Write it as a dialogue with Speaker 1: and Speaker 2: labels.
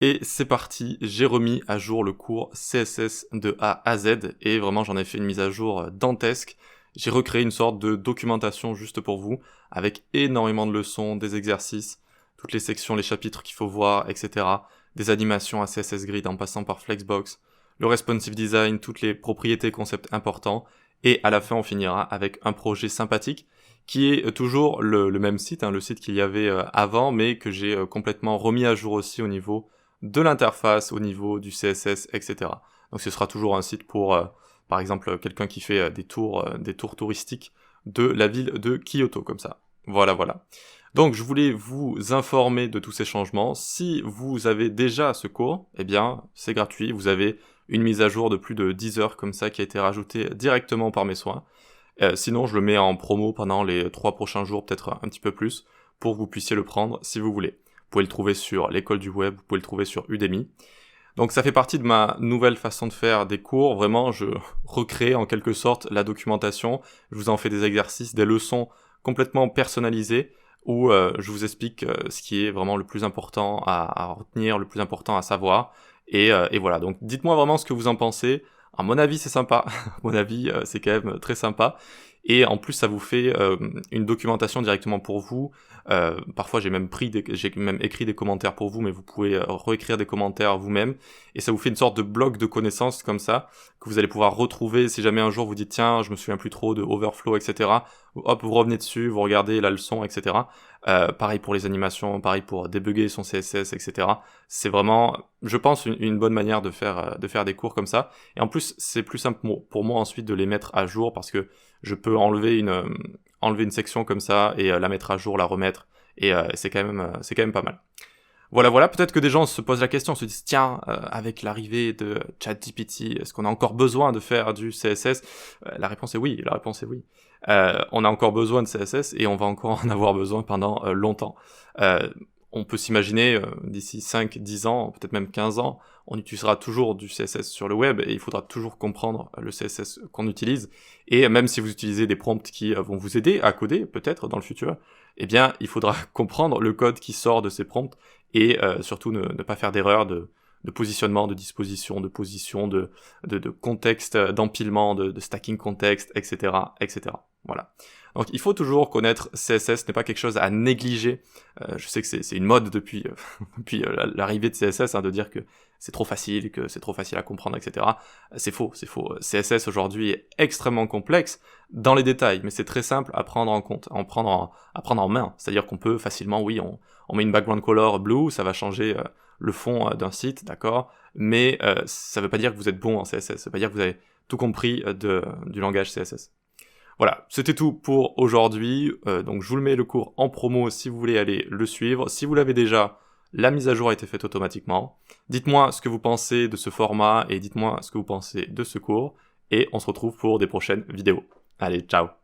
Speaker 1: Et c'est parti, j'ai remis à jour le cours CSS de A à Z, et vraiment j'en ai fait une mise à jour dantesque. J'ai recréé une sorte de documentation juste pour vous, avec énormément de leçons, des exercices, toutes les sections, les chapitres qu'il faut voir, etc. Des animations à CSS Grid en passant par Flexbox, le responsive design, toutes les propriétés, concepts importants, et à la fin on finira avec un projet sympathique, qui est toujours le même site, le site qu'il y avait avant, mais que j'ai complètement remis à jour aussi au niveau de l'interface, au niveau du CSS, etc. Donc ce sera toujours un site pour, par exemple, quelqu'un qui fait des tours touristiques de la ville de Kyoto, comme ça. Voilà. Donc je voulais vous informer de tous ces changements. Si vous avez déjà ce cours, eh bien c'est gratuit, vous avez une mise à jour de plus de 10 heures comme ça qui a été rajoutée directement par mes soins. Sinon je le mets en promo pendant les 3 prochains jours, peut-être un petit peu plus, pour que vous puissiez le prendre si vous voulez. Vous pouvez le trouver sur l'école du web, vous pouvez le trouver sur Udemy. Donc ça fait partie de ma nouvelle façon de faire des cours. Vraiment, je recrée en quelque sorte la documentation. Je vous en fais des exercices, des leçons complètement personnalisées où je vous explique ce qui est vraiment le plus important à retenir, le plus important à savoir. Et voilà, donc dites-moi vraiment ce que vous en pensez. À mon avis, c'est sympa. À mon avis, c'est quand même très sympa. Et en plus, ça vous fait une documentation directement pour vous. Parfois, j'ai même écrit des commentaires pour vous, mais vous pouvez réécrire des commentaires vous-même. Et ça vous fait une sorte de bloc de connaissances comme ça, que vous allez pouvoir retrouver si jamais un jour vous dites, tiens, je me souviens plus trop de Overflow, etc. Hop, vous revenez dessus, vous regardez la leçon, etc. Pareil pour les animations, pareil pour débugger son CSS, etc. C'est vraiment, je pense, une bonne manière de faire des cours comme ça. Et en plus, c'est plus simple pour moi ensuite de les mettre à jour parce que je peux enlever une section comme ça et la mettre à jour, la remettre, et c'est quand même pas mal. Voilà, peut-être que des gens se posent la question, se disent, tiens, avec l'arrivée de ChatGPT, est-ce qu'on a encore besoin de faire du CSS? La réponse est oui. On a encore besoin de CSS et on va encore en avoir besoin pendant longtemps. On peut s'imaginer, d'ici 5, 10 ans, peut-être même 15 ans, on utilisera toujours du CSS sur le web et il faudra toujours comprendre le CSS qu'on utilise. Et même si vous utilisez des prompts qui vont vous aider à coder, peut-être dans le futur, eh bien, il faudra comprendre le code qui sort de ces prompts et surtout ne pas faire d'erreur de positionnement, de disposition, de position, de contexte, d'empilement, de stacking contexte, etc., etc. Voilà. Donc il faut toujours connaître CSS, ce n'est pas quelque chose à négliger. Je sais que c'est une mode depuis l'arrivée de CSS, de dire que c'est trop facile, à comprendre, etc. C'est faux. CSS aujourd'hui est extrêmement complexe dans les détails, mais c'est très simple à prendre en compte, à prendre en main. C'est-à-dire qu'on peut facilement, oui, on met une background color blue, ça va changer le fond d'un site, d'accord, mais ça veut pas dire que vous êtes bon en CSS, ça veut pas dire que vous avez tout compris du langage CSS. Voilà, c'était tout pour aujourd'hui, donc je vous le mets le cours en promo si vous voulez aller le suivre. Si vous l'avez déjà, la mise à jour a été faite automatiquement. Dites-moi ce que vous pensez de ce format et dites-moi ce que vous pensez de ce cours, et on se retrouve pour des prochaines vidéos. Allez, ciao!